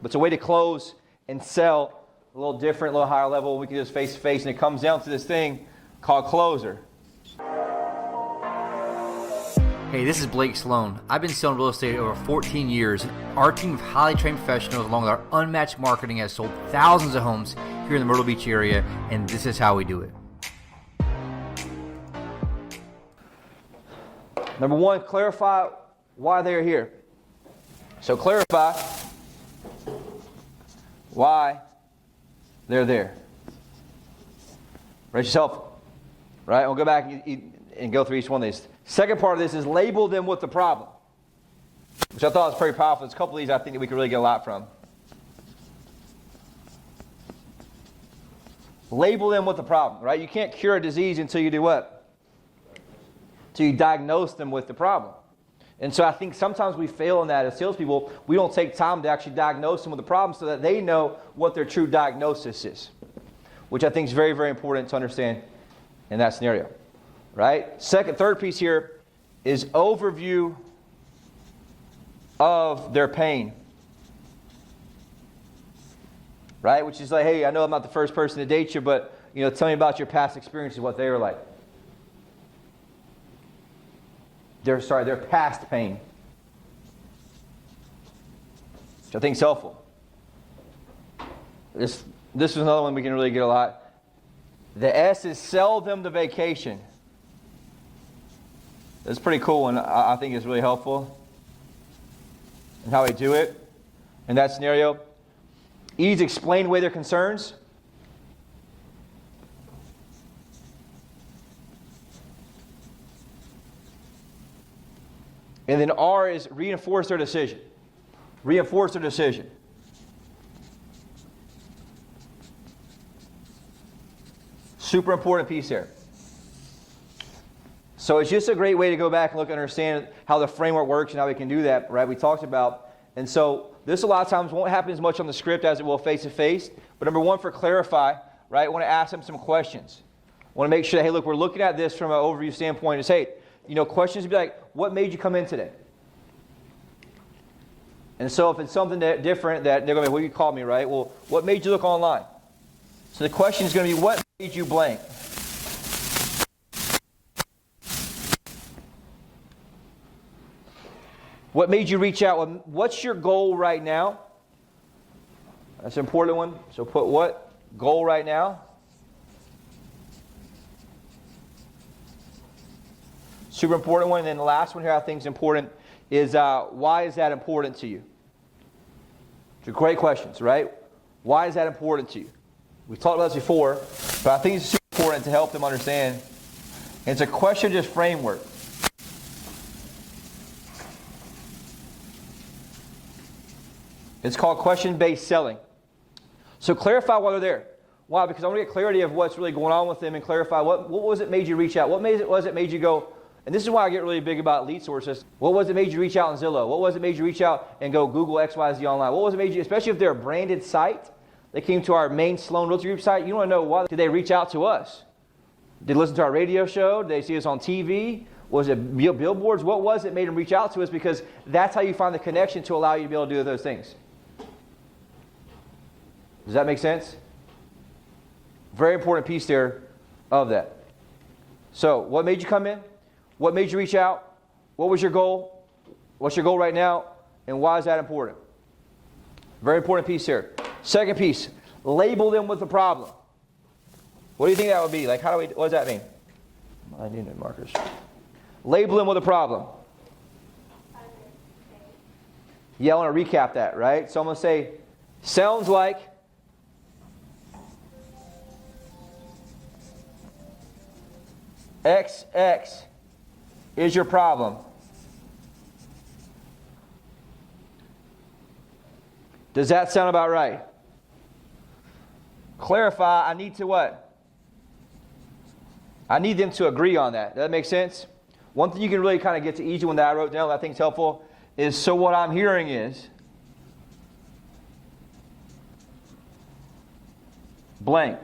But it's a way to close and sell a little different, a little higher level. We can do this face to face, and it comes down to this thing called closer. Hey, this is Blake Sloan. I've been selling real estate over 14 years. Our team of highly trained professionals, along with our unmatched marketing, has sold thousands of homes here in the Myrtle Beach area, and this is how we do it. Number one, clarify why they're here. So clarify why they're there. Raise yourself, right? We'll go back and go through each one of these. Second part of this is label them with the problem, which I thought was pretty powerful. There's a couple of these I think that we could really get a lot from. Label them with the problem, right? You can't cure a disease until you do what? Until you diagnose them with the problem. And so I think sometimes we fail in that as salespeople. We don't take time to actually diagnose them with the problem so that they know what their true diagnosis is, which I think is very, very important to understand in that scenario. Right? Third piece here is overview of their pain. Right? Which is like, hey, I know I'm not the first person to date you, but tell me about your past experiences, what they were like. Their past pain. Which I think is helpful. This is another one we can really get a lot. The S is sell them the vacation. That's a pretty cool one. I think it's really helpful in how we do it in that scenario. E's explain away their concerns. And then R is reinforce their decision. Reinforce their decision. Super important piece here. So it's just a great way to go back and look and understand how the framework works and how we can do that, right? We talked about. And so this a lot of times won't happen as much on the script as it will face-to-face. But number one, for clarify, right, I want to ask them some questions. I want to make sure that, hey, look, we're looking at this from an overview standpoint. Is, hey, questions would be like, what made you come in today? And so if it's something different that they're going to be, well, you called me, right? Well, what made you look online? So the question is going to be, what made you blank? What made you reach out? What's your goal right now? That's an important one. So put what goal right now? Super important one. And then the last one here I think is important is why is that important to you? These are great questions, right? Why is that important to you? We've talked about this before, but I think it's super important to help them understand. And it's a question just framework. It's called question-based selling. So clarify why they're there. Why? Because I want to get clarity of what's really going on with them and clarify what was it made you reach out? What was it made you go? And this is why I get really big about lead sources. What was it made you reach out on Zillow? What was it made you reach out and go Google XYZ online? What was it made you, especially if they're a branded site, they came to our main Sloan Realty Group site, you want to know why did they reach out to us? Did they listen to our radio show? Did they see us on TV? Was it billboards? What was it made them reach out to us? Because that's how you find the connection to allow you to be able to do those things. Does that make sense? Very important piece there of that. So, what made you come in? What made you reach out? What was your goal? What's your goal right now? And why is that important? Very important piece here. Second piece, label them with the problem. What do you think that would be? Like, what does that mean? I need new markers. Label them with a problem. Yeah, I want to recap that, right? So I'm going to say, sounds like XX is your problem. Does that sound about right? Clarify, I need to what? I need them to agree on that. Does that make sense? One thing you can really kind of get to easy one that I wrote down that I think is helpful is, so what I'm hearing is blank.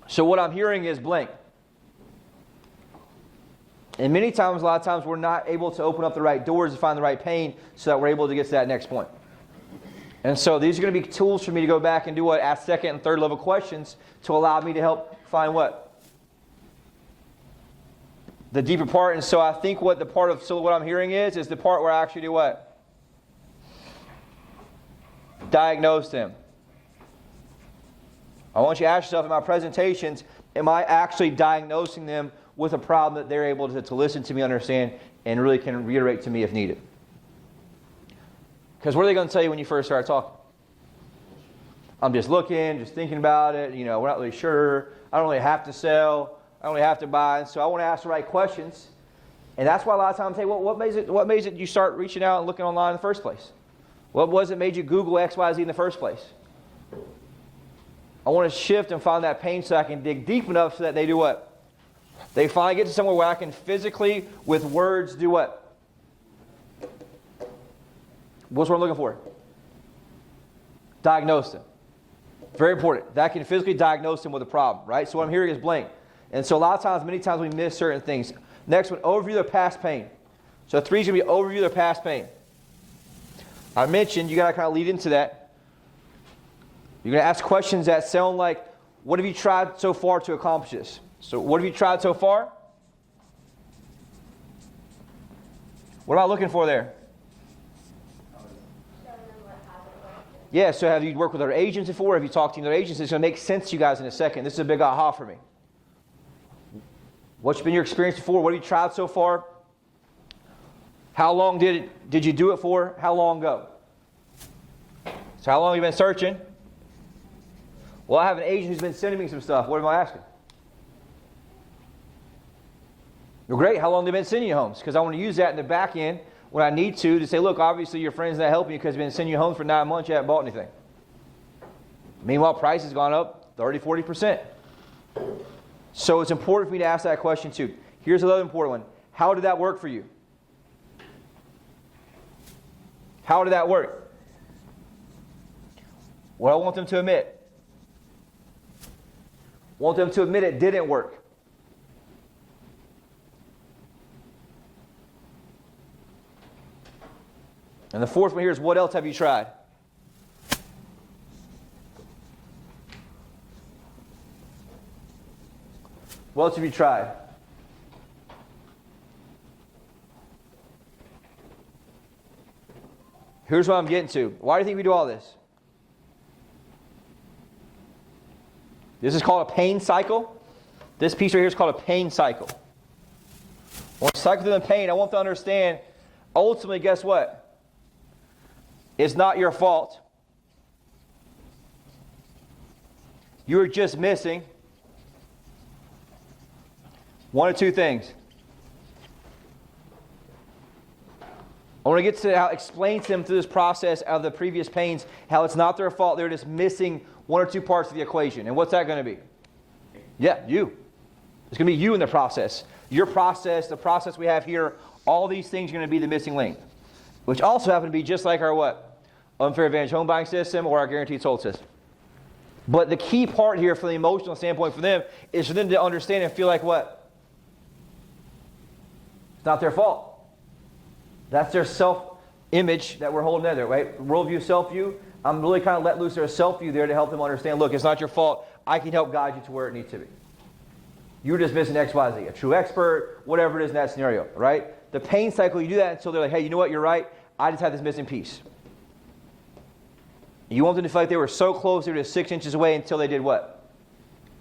So what I'm hearing is blank. And many times, a lot of times, we're not able to open up the right doors to find the right pain so that we're able to get to that next point. And so these are going to be tools for me to go back and do what? Ask second and third level questions to allow me to help find what? The deeper part. And so I think what the part of what I'm hearing is the part where I actually do what? Diagnose them. I want you to ask yourself in my presentations, am I actually diagnosing them with a problem that they're able to listen to me, understand, and really can reiterate to me if needed? Because what are they going to tell you when you first start talking? I'm just looking, just thinking about it. We're not really sure. I don't really have to sell. I don't really have to buy. And so I want to ask the right questions. And that's why a lot of times, hey, what made it you start reaching out and looking online in the first place? What was it made you Google X, Y, Z in the first place? I want to shift and find that pain so I can dig deep enough so that they do what? They finally get to somewhere where I can physically, with words, do what? What's what I'm looking for? Diagnose them. Very important. That can physically diagnose them with a problem, right? So what I'm hearing is blank. And so a lot of times, many times we miss certain things. Next one, overview their past pain. So 3 is going to be overview their past pain. I mentioned you got to kind of lead into that. You're going to ask questions that sound like, what have you tried so far to accomplish this? So what have you tried so far? What am I looking for there? Yeah, so have you worked with other agents before? Have you talked to other agents? It's going to make sense to you guys in a second. This is a big aha for me. What's been your experience before? What have you tried so far? How long did you do it for? How long ago? So how long have you been searching? Well, I have an agent who's been sending me some stuff. What am I asking? Well, great. How long have they been sending you homes? Because I want to use that in the back end when I need to say, look, obviously your friend's not helping you because they've been sending you homes for 9 months. You haven't bought anything. Meanwhile, price has gone up 30, 40%. So it's important for me to ask that question too. Here's another important one. How did that work for you? How did that work? What I want them to admit. I want them to admit it didn't work. And the fourth one here is, what else have you tried? What else have you tried? Here's what I'm getting to. Why do you think we do all this? This is called a pain cycle. This piece right here is called a pain cycle. When I cycle through the pain, I want them to understand, ultimately, guess what? It's not your fault. You're just missing one of two things. I want to get to how explain to them through this process of the previous pains how it's not their fault. They're just missing one or two parts of the equation. And what's that going to be? Yeah, you. It's going to be you in the process. Your process, the process we have here, all these things are going to be the missing link. Which also happen to be just like our what? Unfair advantage home buying system or our guaranteed sold system. But the key part here from the emotional standpoint for them is for them to understand and feel like what? It's not their fault. That's their self-image that we're holding there, right? Worldview, self-view. I'm really kind of let loose their self-view there to help them understand, look, it's not your fault. I can help guide you to where it needs to be. You're just missing X, Y, Z. A true expert, whatever it is in that scenario, right? The pain cycle, you do that until they're like, hey, you know what? You're right. I just had this missing piece. You want them to feel like they were so close, they were just 6 inches away until they did what?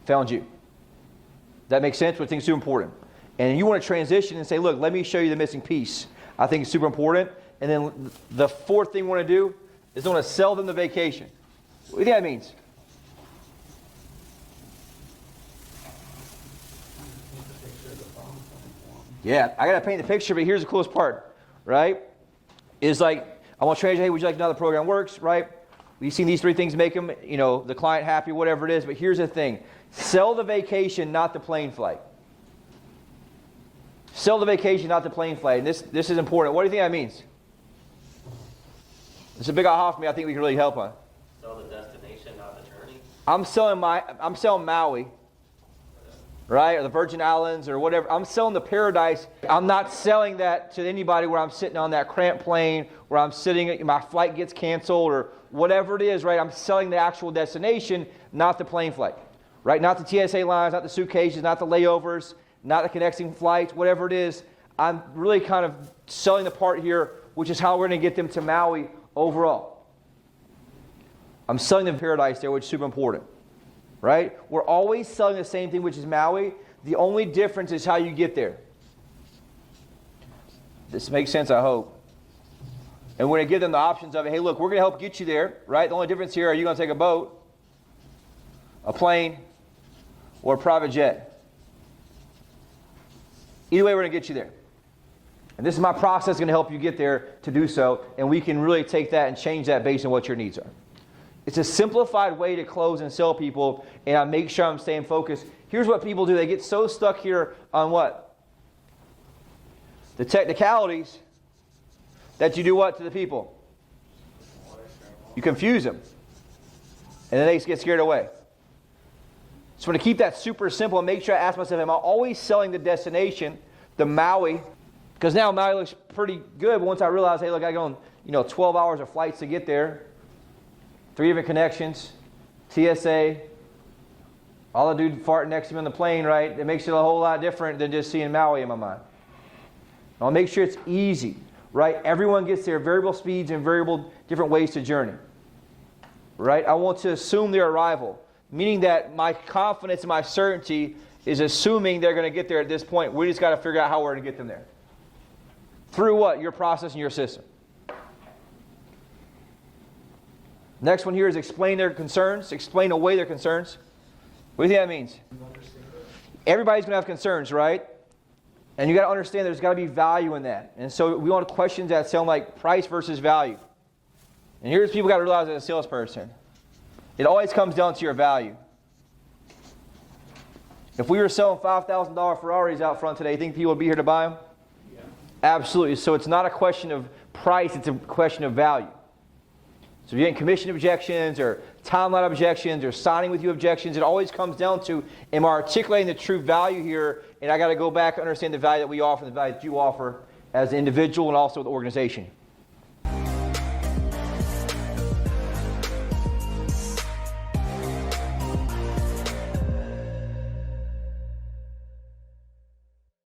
Found you. That makes sense? What I think is super important. And you want to transition and say, look, let me show you the missing piece. I think it's super important. And then the fourth thing we want to do is we want to sell them the vacation. What do you think that means? Yeah, I got to paint the picture, but here's the coolest part, right? Is like, I want to transition, hey, would you like to know how the program works, right? We've seen these 3 things make them, the client happy, whatever it is. But here's the thing. Sell the vacation, not the plane flight. Sell the vacation, not the plane flight. And this is important. What do you think that means? It's a big aha for me. I think we can really help on. Sell the destination, not the journey. I'm selling Maui. right? Or the Virgin Islands or whatever. I'm selling the paradise. I'm not selling that to anybody where I'm sitting on that cramped plane, where I'm sitting, my flight gets canceled or whatever it is, right? I'm selling the actual destination, not the plane flight, right? Not the TSA lines, not the suitcases, not the layovers, not the connecting flights, whatever it is. I'm really kind of selling the part here, which is how we're going to get them to Maui overall. I'm selling them paradise there, which is super important. Right? We're always selling the same thing, which is Maui. The only difference is how you get there. This makes sense, I hope. And we're going to give them the options of, hey, look, we're going to help get you there, right? The only difference here, are you going to take a boat, a plane, or a private jet? Either way, we're going to get you there. And this is my process going to help you get there to do so, and we can really take that and change that based on what your needs are. It's a simplified way to close and sell people, and I make sure I'm staying focused. Here's what people do. They get so stuck here on what? The technicalities that you do what to the people? You confuse them. And then they get scared away. So I'm going to keep that super simple and make sure I ask myself, am I always selling the destination, the Maui? Because now Maui looks pretty good, but once I realize, hey, look, I go on 12 hours of flights to get there. 3 different connections, TSA, all the dude farting next to me on the plane, right? It makes it a whole lot different than just seeing Maui in my mind. I'll make sure it's easy, right? Everyone gets there, variable speeds and variable different ways to journey, right? I want to assume their arrival, meaning that my confidence and my certainty is assuming they're going to get there at this point. We just got to figure out how we're going to get them there. Through what? Your process and your system. Next one here is explain their concerns. Explain away their concerns. What do you think that means? Everybody's going to have concerns, right? And you got to understand there's got to be value in that. And so we want questions that sound like price versus value. And here's people got to realize as a salesperson, it always comes down to your value. If we were selling $5,000 Ferraris out front today, you think people would be here to buy them? Yeah. Absolutely. So it's not a question of price, it's a question of value. So if you're getting commission objections or timeline objections or signing with you objections, it always comes down to, am I articulating the true value here? And I got to go back and understand the value that we offer, the value that you offer as an individual and also the organization.